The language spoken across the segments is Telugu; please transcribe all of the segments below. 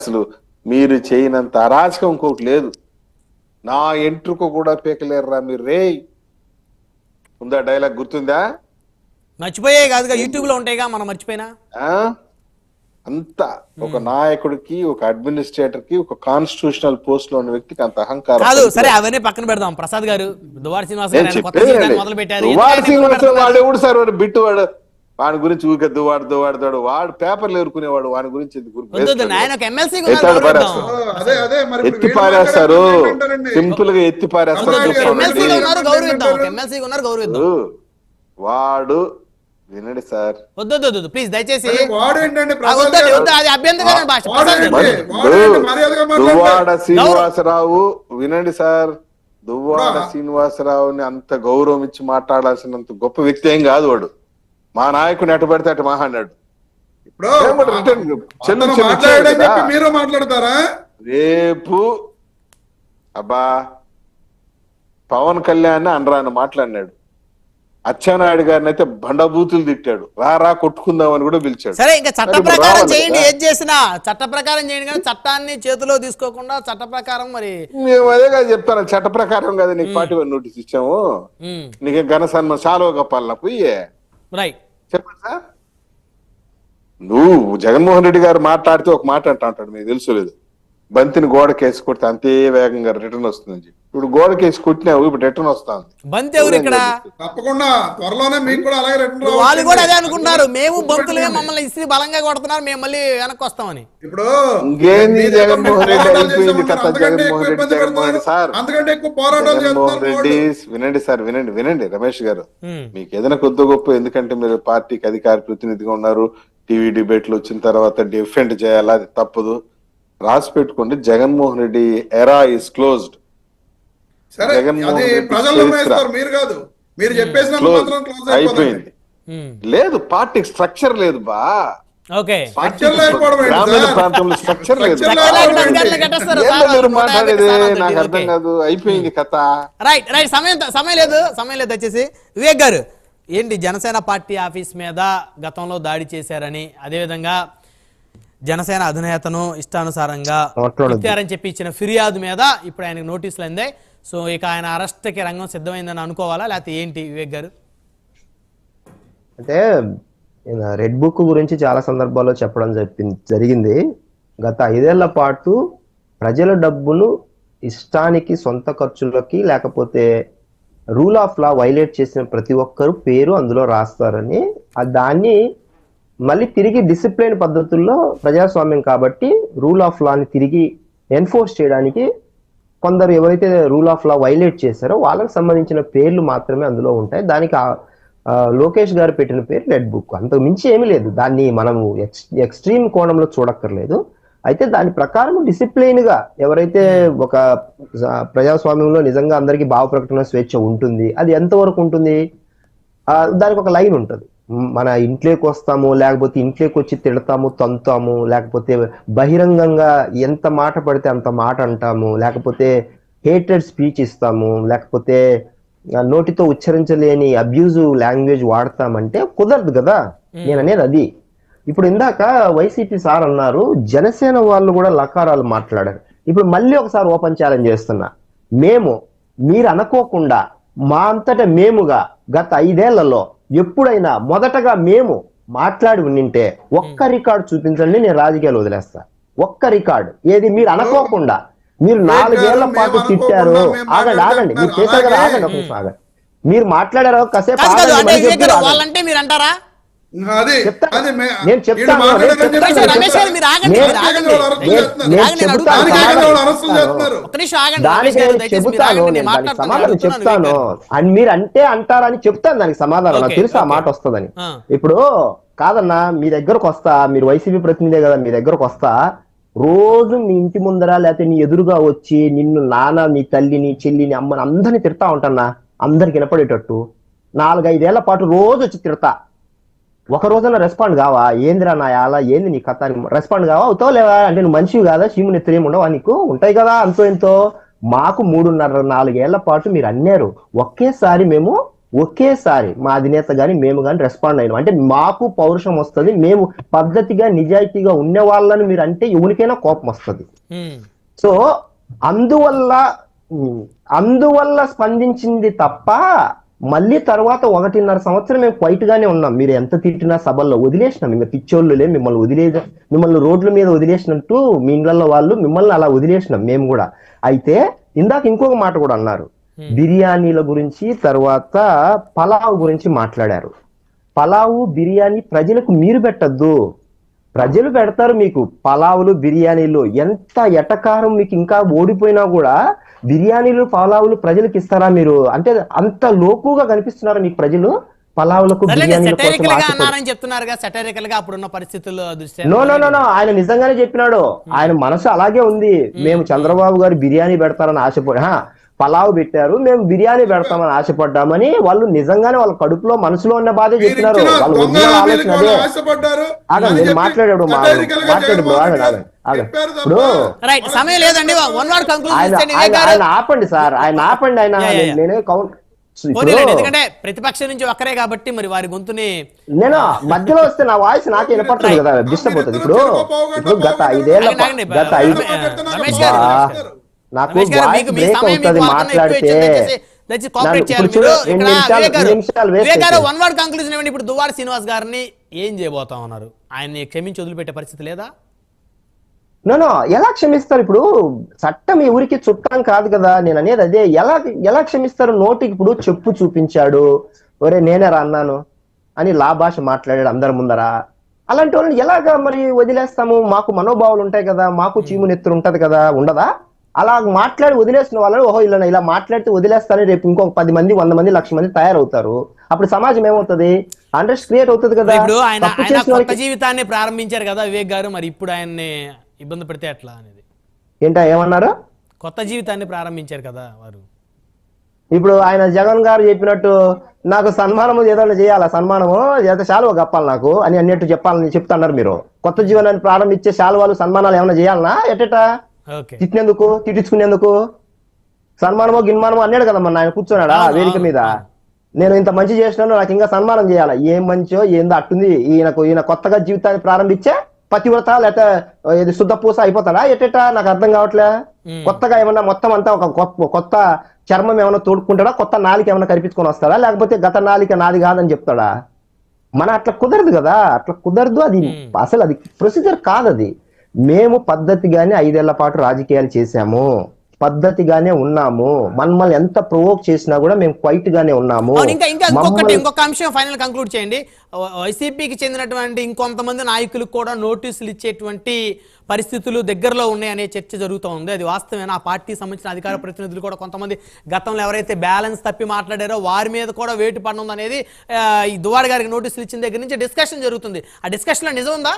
అసలు మీరు చేయనంత అరాచకం ఇంకోటి లేదు. నా ఎంట్రుకు కూడా పీకలేరురా మీరు రే. ఉందా డైలాగ్ గుర్తుందా? మర్చిపోయే కాదుగా, యూట్యూబ్ లో ఉంటాయిగా, మనం మర్చిపోయినా. అంత ఒక నాయకుడికి, ఒక అడ్మినిస్ట్రేటర్ కి, ఒక కాన్స్టిట్యూషనల్ పోస్ట్ లో ఉన్న వ్యక్తికి అంత అహంకారం కాదు. సరే అవన్నీ పక్కన పెడదాం. ప్రసాద్ గారు, దువ్వాడ శ్రీనివాస్ గారు ఆయన కొత్త జీవితాన్ని మొదలు పెట్టారు. వాడు ఎవడు సార్ వాడు బిట్టు వాడు వాడి గురించి ఊరికే దువ్వాడు వాడు పేపర్లు ఎరుకునేవాడు. వాడి గురించి ఎత్తి పారేస్తారు, సింపుల్ గా ఎత్తి పారేస్తారు. వాడు వినండి సార్, వద్దు ప్లీజ్ దయచేసి. దువ్వాడ శ్రీనివాసరావు వినండి సార్, దువ్వాడ శ్రీనివాసరావుని అంత గౌరవం ఇచ్చి మాట్లాడాల్సినంత గొప్ప వ్యక్తి ఏం కాదు వాడు. మా నాయకుని ఎటు పడితే అటు మాట్లాడాడు. మీరు మాట్లాడతారా రేపు? అబ్బా పవన్ కళ్యాణ్ అనరాని మాట్లాడినాడు. అచ్చెన్నాయుడు గారిని అయితే బండబూతులు తిట్టాడు. రా కొట్టుకుందాం అని కూడా పిలిచాడు. సరే ఇంకా చట్ట ప్రకారం చేయండి, ఏది చేసినా చట్ట ప్రకారం చేయండి, కానీ చట్టాన్ని చేతిలో తీసుకోకుండా చట్ట ప్రకారం. మరి మేము అదే కాదు చెప్తాను, చట్ట ప్రకారం కదా నీకు 41 నోటీస్ ఇచ్చాము. నీకు ఘన సన్మానం చాలువ కప్పాలన్నా పోయి చెప్పండి సార్. నువ్వు జగన్మోహన్ రెడ్డి గారు మాట్లాడితే ఒక మాట అంటాడు, మీకు తెలుసు లేదు. బంతిని గోడ కేసు కొడితే అంతే వేగంగా రిటర్న్ వస్తుందని చెప్పి ఇప్పుడు గోడ కేసు కొట్టినావు, ఇప్పుడు రిటర్న్ వస్తుంది. బంతి ఎవరు ఇక్కడ? తప్పకుండా త్వరలోనే మీకు కూడా అలాగే రిటర్న్. వాళ్ళు కూడా అదే అనుకుంటున్నారు, మేము బంతులే మమ్మల్ని ఇసి బలంగా కొడుతున్నారు, మేము మళ్ళీ వెనక్కి వస్తామని. ఇప్పుడు ఇంకేంది జగన్మోహన్ రెడ్డి అయిపోయింది కథ. జగన్మోహన్ రెడ్డి సార్, అంతకంటే ఎక్కువ పోరాటాలు జగన్మోహన్ రెడ్డి వినండి సార్, వినండి రమేష్ గారు, మీకు ఏదైనా కొద్ది గొప్ప, ఎందుకంటే మీరు పార్టీకి అధికార ప్రతినిధిగా ఉన్నారు. టీవీ డిబేట్లు వచ్చిన తర్వాత డిఫెండ్ చేయాలా, అది తప్పదు. రాసి పెట్టుకోండి, జగన్మోహన్ రెడ్డి ఎరా ఇస్ క్లోజ్డ్. అయిపోయింది. లేదు, పార్టీ స్ట్రక్చర్ లేదు బా. గ్రామీణ ప్రాంతంలో స్ట్రక్చర్ లేదు. మీరు మాట్లాడేది నాకు అర్థం కాదు. అయిపోయింది కథ. రైట్ సమయం లేదు వచ్చేసి. వివేక్ గారు, ఏంటి జనసేన పార్టీ ఆఫీస్ మీద గతంలో దాడి చేశారని, అదేవిధంగా జనసేన అధినేతను ఇష్టానుసారంగా ఇచ్చారని చెప్పి ఇచ్చిన ఫిర్యాదు మీద ఇప్పుడు ఆయనకు నోటీసులు అందాయి. సో ఇక ఆయన అరెస్ట్కి రంగం సిద్ధమైందని అనుకోవాలా, లేకపోతే ఏంటి వివేక్ గారు? అంటే రెడ్ బుక్ గురించి చాలా సందర్భాల్లో చెప్పడం జరిగింది. గత 5 ఏళ్ల పాటు ప్రజల డబ్బును ఇష్టానికి, సొంత ఖర్చులకి, లేకపోతే రూల్ ఆఫ్ లా వైలేట్ చేసిన ప్రతి ఒక్కరు పేరు అందులో రాస్తారని, దాన్ని మళ్ళీ తిరిగి డిసిప్లిన్ పద్ధతుల్లో, ప్రజాస్వామ్యం కాబట్టి రూల్ ఆఫ్ లాని తిరిగి ఎన్ఫోర్స్ చేయడానికి కొందరు ఎవరైతే రూల్ ఆఫ్ లా వైలేట్ చేశారో వాళ్ళకి సంబంధించిన పేర్లు మాత్రమే అందులో ఉంటాయి. దానికి లోకేష్ గారు పెట్టిన పేరు రెడ్ బుక్, అంతకు మించి ఏమీ లేదు. దాన్ని మనము ఎక్స్ట్రీమ్ కోణంలో చూడక్కర్లేదు. అయితే దాని ప్రకారం డిసిప్లైన్ గా ఎవరైతే ఒక ప్రజాస్వామ్యంలో నిజంగా అందరికీ భావ ప్రకటన స్వేచ్ఛ ఉంటుంది, అది ఎంతవరకు ఉంటుంది, దానికి ఒక లైన్ ఉంటుంది. మన ఇంట్లోకి వస్తాము, లేకపోతే ఇంట్లోకి వచ్చి తిడతాము, తంతాము, లేకపోతే బహిరంగంగా ఎంత మాట పడితే అంత మాట అంటాము, లేకపోతే హేటెడ్ స్పీచ్ ఇస్తాము, లేకపోతే నోటితో ఉచ్చరించలేని అబ్యూజివ్ లాంగ్వేజ్ వాడతామంటే కుదరదు కదా. నేను అనేది అది. ఇప్పుడు ఇందాక వైసీపీ సార్ అన్నారు, జనసేన వాళ్ళు కూడా లకారాలు మాట్లాడారు. ఇప్పుడు మళ్ళీ ఒకసారి ఓపెన్ ఛాలెంజ్ చేస్తున్నా, మీరు అనుకోకుండా మా అంతటా మేముగా గత 5 ఏళ్లలో ఎప్పుడైనా మొదటగా మేము మాట్లాడి ఉండింటే ఒక్క రికార్డు చూపించండి, నేను రాజకీయాలు వదిలేస్తా. ఒక్క రికార్డు ఏది? మీరు అనుకోకుండా, మీరు 4 ఏళ్ల పాటు తిట్టారు. ఆగండి, మీరు చేశారు కదా, ఆగండి ఒక నిమిషం ఆగండి. మీరు మాట్లాడారు కాసేపు, నేను చెప్తాను. అని మీరు అంటే అంటారని చెప్తాను, దానికి సమాధానం నాకు తెలుసు, ఆ మాట వస్తుందని. ఇప్పుడు కాదన్నా, మీ దగ్గరకు వస్తా, మీరు వైసీపీ ప్రతినిధే కదా, మీ దగ్గరకు వస్తా, రోజు మీ ఇంటి ముందర లేకపోతే నీ ఎదురుగా వచ్చి నిన్ను నాన్న, నీ తల్లిని, చెల్లిని, అమ్మని అందరినీ తిడతా ఉంటానా, అందరికి వినపడేటట్టు 4-5 ఏళ్ల పాటు రోజు వచ్చి తిడతా. ఒక రోజున రెస్పాండ్ కావా? ఏందిరా నా అలా, ఏంది నీ కథ అని రెస్పాండ్ కావా? అవుతావు లేవా? అంటే నువ్వు మనిషివి కాదా? చీము నెత్తరేమి ఉండవా నీకు? ఉంటాయి కదా అంతో ఎంతో. మాకు 3.5-4 ఏళ్ల పాటు మీరు అన్నారు, ఒకేసారి మేము ఒకేసారి మా అధినేత గాని మేము గాని రెస్పాండ్ అయినాం. అంటే మాకు పౌరుషం వస్తుంది, మేము పద్ధతిగా నిజాయితీగా ఉండే వాళ్ళని మీరు అంటే ఎవరికైనా కోపం వస్తుంది. సో అందువల్ల స్పందించింది తప్ప మళ్ళీ తర్వాత 1.5 సంవత్సరం మేము క్వైట్ గానే ఉన్నాం. మీరు ఎంత తిట్టినా సభల్లో వదిలేసినాం. ఇంకా పిచ్చోళ్ళులే మిమ్మల్ని రోడ్ల మీద వదిలేసినట్టు మీ ఇళ్లలో వాళ్ళు మిమ్మల్ని అలా వదిలేసినాం మేము కూడా. అయితే ఇందాక ఇంకొక మాట కూడా అన్నారు, బిర్యానీల గురించి, తర్వాత పలావ్ గురించి మాట్లాడారు. పలావు బిర్యానీ ప్రజలకు మీరు పెట్టద్దు, ప్రజలు పెడతారు మీకు పలావులు బిర్యానీలు. ఎంత ఎటకారం మీకు, ఇంకా ఓడిపోయినా కూడా బిర్యానీలు పలావులు ప్రజలకు ఇస్తారా మీరు? అంటే అంత లోకుగా కనిపిస్తున్నారా మీకు ప్రజలు పలావులకు బిర్యానీలకు? నో, ఆయన నిజంగానే చెప్పినాడు. ఆయన మనసు అలాగే ఉంది. మేము చంద్రబాబు గారు బిర్యానీ పెడతారని ఆశపడి పలావ్ పెట్టారు, మేము బిర్యానీ పెడతామని ఆశపడ్డామని వాళ్ళు నిజంగానే వాళ్ళ కడుపులో మనసులో ఉన్న బాధే చెప్పినారు. వాళ్ళు ఒరిజినల్ ఆలోచన అదే. నేను మాట్లాడాడు ఆయన ఆపండి సార్, ఆయన ఆపండి. ఆయన నేనే ఎందుకంటే ప్రతిపక్షం నుంచి ఒక్కరే కాబట్టి మరి వారి గొంతుని నేను మధ్యలో వస్తే నా వాయిస్ నాకే వినపడుతుంది కదా, డిస్టర్బ్ అవుతుంది. ఇప్పుడు గత 5 ఏళ్ళ నాకు వాయిస్ బ్రేక్ అవుతుంది మాట్లాడితే. ఇప్పుడు దువ్వాడ శ్రీనివాస్ గారిని ఏం చేయబోతా ఉన్నారు? ఆయన్ని క్షమించి వదిలిపెట్టే పరిస్థితి లేదా? నో, ఎలా క్షమిస్తారు? ఇప్పుడు చట్టం ఎవరికి చుట్టం కాదు కదా. నేను అనేది అదే, ఎలా క్షమిస్తారు? నోటికి ఇప్పుడు చెప్పు చూపించాడు, ఒరే నేనే అన్నాను అని భాష మాట్లాడాడు అందరి ముందర. అలాంటి వాళ్ళని ఎలాగా మరి వదిలేస్తాము? మాకు మనోభావాలు ఉంటాయి కదా, మాకు చీమునెత్తురు ఉంటది కదా, ఉండదా? అలా మాట్లాడి వదిలేసిన వాళ్ళని ఓహో ఇలా మాట్లాడితే వదిలేస్తానని రేపు ఇంకొక 10 మంది 100 మంది 1,00,000 మంది తయారవుతారు. అప్పుడు సమాజం ఏమవుతుంది? అండర్స్ క్రియేట్ అవుతుంది కదా. ఇప్పుడు ఆయన కొత్త జీవితాన్ని ప్రారంభించారు కదా వివేక్ గారు, మరి ఇప్పుడు ఆయన్ని ఇబ్బంది పెడితే ఎట్లా అనేది ఏంటా ఏమన్నారు? కొత్త జీవితాన్ని ప్రారంభించారు కదా వారు. ఇప్పుడు ఆయన జగన్ గారు చెప్పినట్టు నాకు సన్మానము ఏదైనా చేయాలా, సన్మానము ఏదైతే శాలువ కప్పాలి నాకు అని అన్నట్టు చెప్పాలని చెప్తున్నారు మీరు. కొత్త జీవనాన్ని ప్రారంభించే శాలువాలు సన్మానాలు ఏమైనా చేయాలనా? ఎట్టేటా తిట్టినందుకు, తిట్టించుకునేందుకు సన్మానమో గిన్మానమో అన్నాడు కదా మన ఆయన కూర్చున్నాడా వేదిక మీద. నేను ఇంత మంచి చేసినాను, నాకు ఇంకా సన్మానం చేయాలా? ఏం మంచో ఏందో అట్టుంది. ఈయన కొత్తగా జీవితాన్ని ప్రారంభించే పతివ్రత లేకపోతే ఇది శుద్ధ పూస అయిపోతాడా ఎట్టేటా? నాకు అర్థం కావట్లే. కొత్తగా ఏమన్నా మొత్తం అంతా ఒక కొత్త చర్మం ఏమైనా తోడుకుంటాడా? కొత్త నాలిక ఏమైనా కనిపించుకొని వస్తాడా? లేకపోతే గత నాలిక నాది కాదని చెప్తాడా? అట్లా కుదరదు కదా, అట్లా కుదరదు. అది అసలు అది ప్రొసీజర్ కాదు. అది మేము పద్ధతిగానే 5 ఏళ్ల పాటు రాజకీయాలు చేశాము, పద్ధతిగానే ఉన్నాము. మమ్మల్ని ఎంత ప్రొవోక్ చేసినా కూడా మేము క్వైట్ గానే ఉన్నాము. ఇంకొక అంశం ఫైనల్ కంక్లూడ్ చేయండి. వైసీపీకి చెందినటువంటి ఇంకొంతమంది నాయకులకు కూడా నోటీసులు ఇచ్చేటువంటి పరిస్థితులు దగ్గరలో ఉన్నాయి అనే చర్చ జరుగుతూ ఉంది. అది వాస్తవేనా? ఆ పార్టీ సంబంధించిన అధికార ప్రతినిధులు కూడా కొంతమంది గతంలో ఎవరైతే బ్యాలెన్స్ తప్పి మాట్లాడారో వారి మీద కూడా వేటు పడనుంది అనేది ఈ దువ్వాడ గారికి నోటీసులు ఇచ్చిన దగ్గర నుంచి డిస్కషన్ జరుగుతుంది. ఆ డిస్కషన్ లో నిజం ఉందా?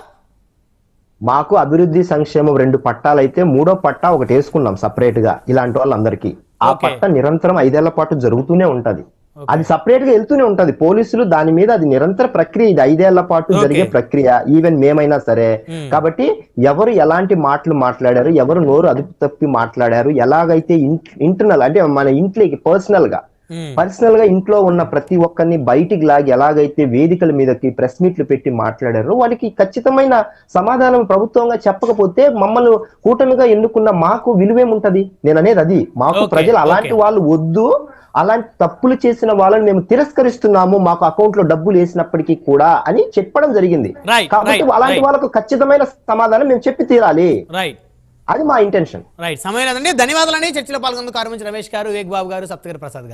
మాకు అభివృద్ధి సంక్షేమం 2 పట్టాలు అయితే 3వ పట్టా ఒకటి వేసుకున్నాం సపరేట్ గా ఇలాంటి వాళ్ళందరికీ. ఆ పట్ట నిరంతరం 5 ఏళ్ల పాటు జరుగుతూనే ఉంటది. అది సపరేట్ గా వెళ్తూనే ఉంటది. పోలీసులు దాని మీద అది నిరంతర ప్రక్రియ, ఇది 5 ఏళ్ల పాటు జరిగే ప్రక్రియ, ఈవెన్ మేమైనా సరే. కాబట్టి ఎవరు ఎలాంటి మాటలు మాట్లాడారు, ఎవరు నోరు అదుపు తప్పి మాట్లాడారు, ఎలాగైతే ఇంటర్నల్ అంటే మన ఇంట్లోకి పర్సనల్ గా ఇంట్లో ఉన్న ప్రతి ఒక్కరిని బయటికి లాగి ఎలాగైతే వేదికల మీదకి ప్రెస్ మీట్లు పెట్టి మాట్లాడారో వాళ్ళకి ఖచ్చితమైన సమాధానం ప్రభుత్వంగా చెప్పకపోతే మమ్మల్ని కూటమిగా ఎన్నుకున్న మాకు విలువేముంటది? నేను అనేది అది. మాకు ప్రజలు అలాంటి వాళ్ళు వద్దు, అలాంటి తప్పులు చేసిన వాళ్ళని మేము తిరస్కరిస్తున్నాము, మాకు అకౌంట్ లో డబ్బులు వేసినప్పటికీ కూడా అని చెప్పడం జరిగింది. కాబట్టి అలాంటి వాళ్ళకు ఖచ్చితమైన సమాధానం మేము చెప్పి తీరాలి. అది మా ఇంటెన్షన్. రైట్, సమయం లేదండి. ధన్యవాదాలండి. చర్చలో పాల్గొందుకు ఆరంభించిన రమేష్ గారు, వివేక్ బాబు గారు, సప్తగిరి ప్రసాద్ గారు.